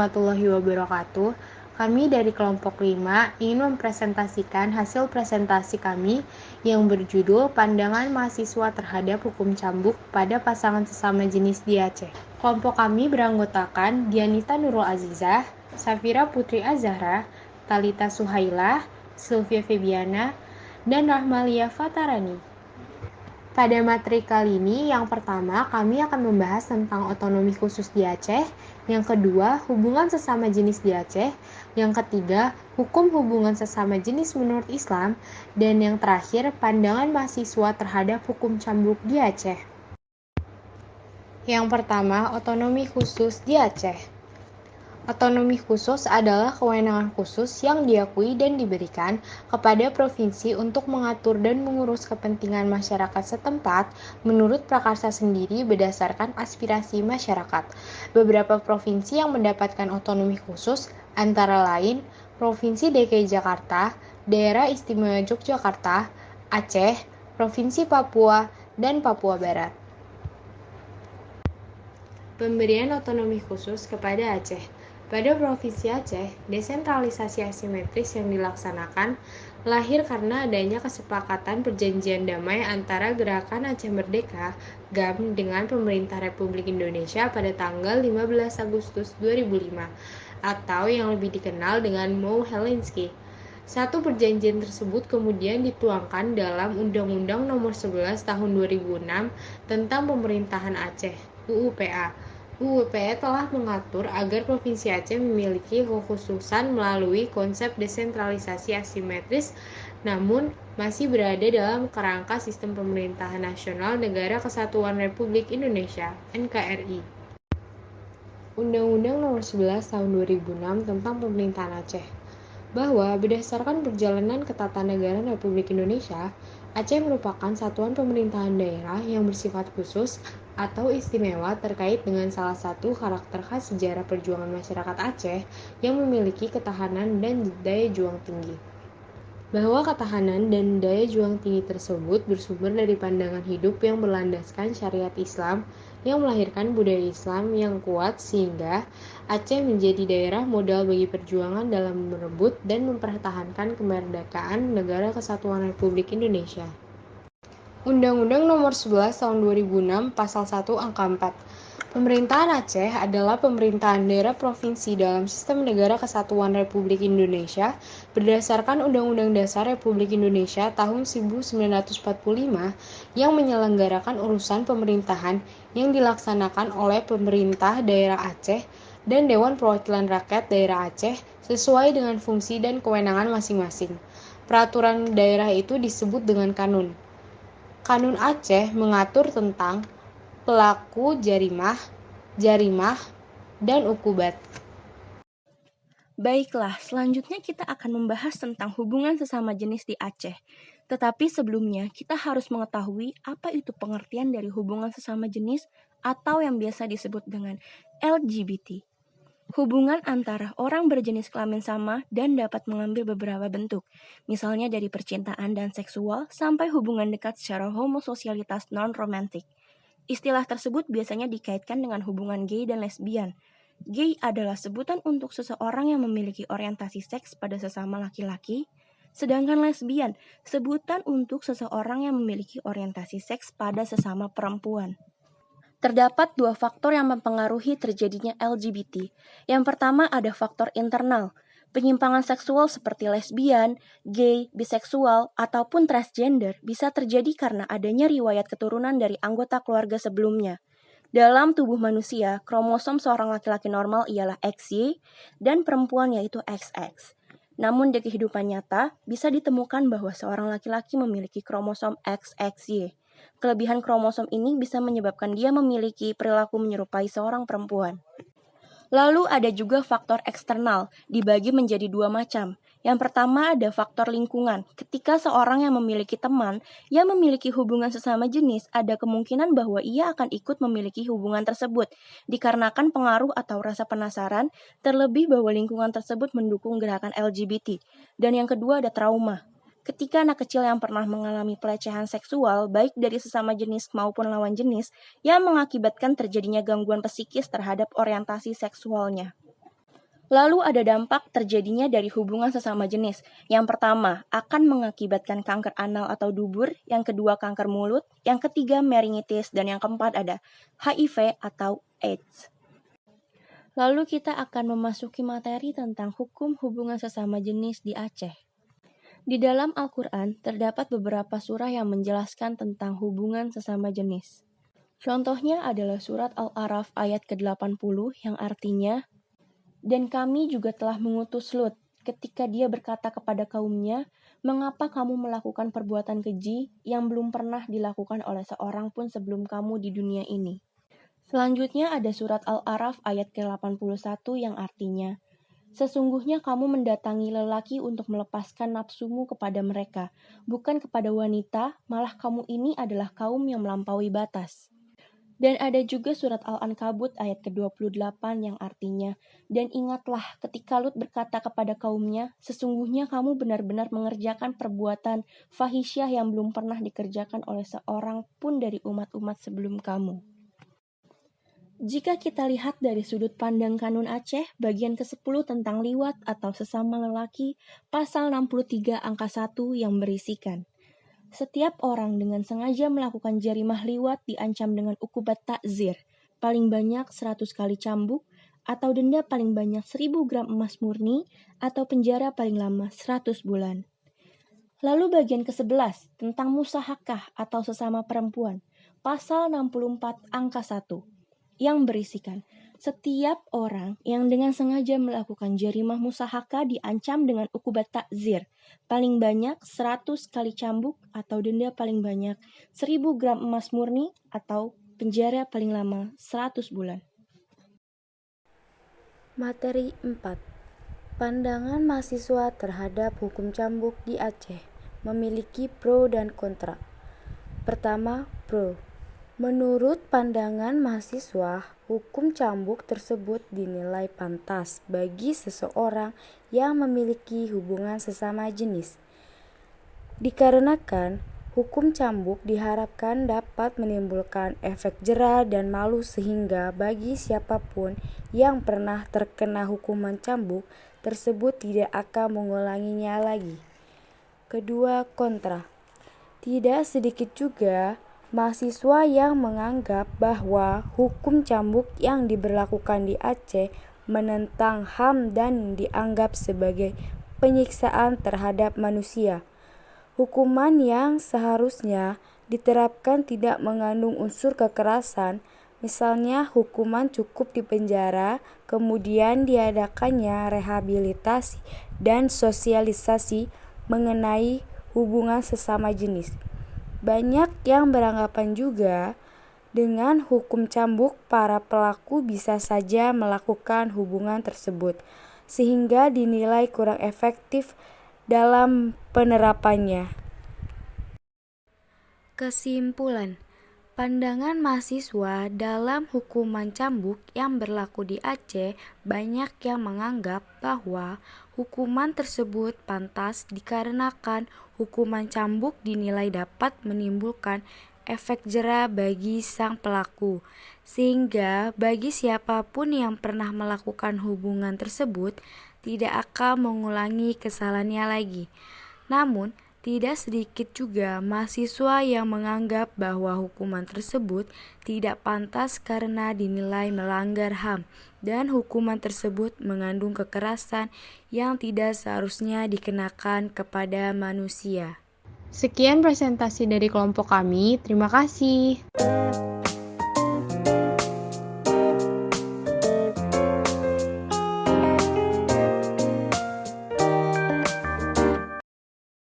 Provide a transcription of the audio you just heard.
warahmatullahi wabarakatuh. Kami dari kelompok 5 ingin mempresentasikan hasil presentasi kami yang berjudul Pandangan Mahasiswa Terhadap Hukum Cambuk pada Pasangan Sesama Jenis di Aceh. Kelompok kami beranggotakan Dianita Nurul Azizah, Safira Putri Azahra, Talita Suhailah, Sylvia Febiana, dan Rahmalia Fatarani. Pada materi kali ini, yang pertama kami akan membahas tentang otonomi khusus di Aceh, yang kedua hubungan sesama jenis di Aceh, yang ketiga hukum hubungan sesama jenis menurut Islam, dan yang terakhir pandangan mahasiswa terhadap hukum cambuk di Aceh. Yang pertama, otonomi khusus di Aceh. Otonomi khusus adalah kewenangan khusus yang diakui dan diberikan kepada provinsi untuk mengatur dan mengurus kepentingan masyarakat setempat menurut prakarsa sendiri berdasarkan aspirasi masyarakat. Beberapa provinsi yang mendapatkan otonomi khusus antara lain Provinsi DKI Jakarta, Daerah Istimewa Yogyakarta, Aceh, Provinsi Papua, dan Papua Barat. Pemberian otonomi khusus kepada Aceh. Pada Provinsi Aceh, desentralisasi asimetris yang dilaksanakan lahir karena adanya kesepakatan perjanjian damai antara Gerakan Aceh Merdeka (GAM) dengan Pemerintah Republik Indonesia pada tanggal 15 Agustus 2005 atau yang lebih dikenal dengan Mau Helsinki. Satu perjanjian tersebut kemudian dituangkan dalam Undang-Undang Nomor 11 Tahun 2006 tentang Pemerintahan Aceh (UUPA). UUPE telah mengatur agar Provinsi Aceh memiliki kekhususan melalui konsep desentralisasi asimetris, namun masih berada dalam kerangka sistem pemerintahan nasional Negara Kesatuan Republik Indonesia (NKRI). Undang-Undang Nomor 11 Tahun 2006 tentang Pemerintahan Aceh, bahwa berdasarkan perjalanan ketatanegaraan Republik Indonesia, Aceh merupakan satuan pemerintahan daerah yang bersifat khusus atau istimewa terkait dengan salah satu karakter khas sejarah perjuangan masyarakat Aceh yang memiliki ketahanan dan daya juang tinggi. Bahwa ketahanan dan daya juang tinggi tersebut bersumber dari pandangan hidup yang berlandaskan syariat Islam yang melahirkan budaya Islam yang kuat sehingga Aceh menjadi daerah modal bagi perjuangan dalam merebut dan mempertahankan kemerdekaan Negara Kesatuan Republik Indonesia. Undang-Undang Nomor 11 Tahun 2006 Pasal 1 Angka 4. Pemerintahan Aceh adalah pemerintahan daerah provinsi dalam sistem Negara Kesatuan Republik Indonesia berdasarkan Undang-Undang Dasar Republik Indonesia tahun 1945 yang menyelenggarakan urusan pemerintahan yang dilaksanakan oleh pemerintah daerah Aceh dan Dewan Perwakilan Rakyat Daerah Aceh sesuai dengan fungsi dan kewenangan masing-masing. Peraturan daerah itu disebut dengan kanun. Kanun Aceh mengatur tentang pelaku jarimah, dan ukubat. Baiklah, selanjutnya kita akan membahas tentang hubungan sesama jenis di Aceh. Tetapi sebelumnya, kita harus mengetahui apa itu pengertian dari hubungan sesama jenis atau yang biasa disebut dengan LGBT. Hubungan antara orang berjenis kelamin sama dan dapat mengambil beberapa bentuk, misalnya dari percintaan dan seksual sampai hubungan dekat secara homososialitas non-romantik. Istilah tersebut biasanya dikaitkan dengan hubungan gay dan lesbian. Gay adalah sebutan untuk seseorang yang memiliki orientasi seks pada sesama laki-laki, sedangkan lesbian sebutan untuk seseorang yang memiliki orientasi seks pada sesama perempuan. Terdapat dua faktor yang mempengaruhi terjadinya LGBT. Yang pertama ada faktor internal. Penyimpangan seksual seperti lesbian, gay, biseksual, ataupun transgender bisa terjadi karena adanya riwayat keturunan dari anggota keluarga sebelumnya. Dalam tubuh manusia, kromosom seorang laki-laki normal ialah XY dan perempuan yaitu XX. Namun di kehidupan nyata, bisa ditemukan bahwa seorang laki-laki memiliki kromosom XXY. Kelebihan kromosom ini bisa menyebabkan dia memiliki perilaku menyerupai seorang perempuan. Lalu ada juga faktor eksternal, dibagi menjadi dua macam. Yang pertama ada faktor lingkungan. Ketika seorang yang memiliki teman yang memiliki hubungan sesama jenis, ada kemungkinan bahwa ia akan ikut memiliki hubungan tersebut, dikarenakan pengaruh atau rasa penasaran, terlebih bahwa lingkungan tersebut mendukung gerakan LGBT. Dan yang kedua ada trauma. Ketika anak kecil yang pernah mengalami pelecehan seksual, baik dari sesama jenis maupun lawan jenis, yang mengakibatkan terjadinya gangguan psikis terhadap orientasi seksualnya. Lalu ada dampak terjadinya dari hubungan sesama jenis. Yang pertama, akan mengakibatkan kanker anal atau dubur. Yang kedua, kanker mulut. Yang ketiga, meningitis. Dan yang keempat ada HIV atau AIDS. Lalu kita akan memasuki materi tentang hukum hubungan sesama jenis di Aceh. Di dalam Al-Quran, terdapat beberapa surah yang menjelaskan tentang hubungan sesama jenis. Contohnya adalah surat Al-A'raf ayat ke-80 yang artinya, "Dan kami juga telah mengutus Lut ketika dia berkata kepada kaumnya, 'Mengapa kamu melakukan perbuatan keji yang belum pernah dilakukan oleh seorang pun sebelum kamu di dunia ini?' Selanjutnya ada surat Al-A'raf ayat ke-81 yang artinya, "Sesungguhnya kamu mendatangi lelaki untuk melepaskan nafsumu kepada mereka, bukan kepada wanita, malah kamu ini adalah kaum yang melampaui batas." Dan ada juga surat Al-Ankabut ayat ke-28 yang artinya, "Dan ingatlah ketika Lut berkata kepada kaumnya, sesungguhnya kamu benar-benar mengerjakan perbuatan fahisyah yang belum pernah dikerjakan oleh seorang pun dari umat-umat sebelum kamu." Jika kita lihat dari sudut pandang Kanun Aceh, bagian ke-10 tentang liwat atau sesama lelaki, pasal 63 angka 1 yang berisikan, "Setiap orang dengan sengaja melakukan jarimah liwat diancam dengan ukubat takzir, paling banyak 100 kali cambuk, atau denda paling banyak 1000 gram emas murni, atau penjara paling lama 100 bulan. Lalu bagian ke-11 tentang musahakah atau sesama perempuan, pasal 64 angka 1, yang berisikan, "Setiap orang yang dengan sengaja melakukan jarimah musahaka diancam dengan ukubat takzir, paling banyak 100 kali cambuk atau denda paling banyak 1000 gram emas murni atau penjara paling lama 100 bulan." Materi 4. Pandangan mahasiswa terhadap hukum cambuk di Aceh memiliki pro dan kontra. Pertama, pro. Menurut pandangan mahasiswa, hukum cambuk tersebut dinilai pantas bagi seseorang yang memiliki hubungan sesama jenis. Dikarenakan hukum cambuk diharapkan dapat menimbulkan efek jera dan malu sehingga bagi siapapun yang pernah terkena hukuman cambuk tersebut tidak akan mengulanginya lagi. Kedua, kontra. Tidak sedikit juga mahasiswa yang menganggap bahwa hukum cambuk yang diberlakukan di Aceh menentang HAM dan dianggap sebagai penyiksaan terhadap manusia. Hukuman yang seharusnya diterapkan tidak mengandung unsur kekerasan, misalnya hukuman cukup dipenjara, kemudian diadakannya rehabilitasi dan sosialisasi mengenai hubungan sesama jenis. Banyak yang beranggapan juga dengan hukum cambuk para pelaku bisa saja melakukan hubungan tersebut, sehingga dinilai kurang efektif dalam penerapannya. Kesimpulan, pandangan mahasiswa dalam hukuman cambuk yang berlaku di Aceh banyak yang menganggap bahwa hukuman tersebut pantas dikarenakan hukuman cambuk dinilai dapat menimbulkan efek jera bagi sang pelaku, sehingga bagi siapapun yang pernah melakukan hubungan tersebut tidak akan mengulangi kesalahannya lagi. Namun, tidak sedikit juga mahasiswa yang menganggap bahwa hukuman tersebut tidak pantas karena dinilai melanggar HAM dan hukuman tersebut mengandung kekerasan yang tidak seharusnya dikenakan kepada manusia. Sekian presentasi dari kelompok kami. Terima kasih.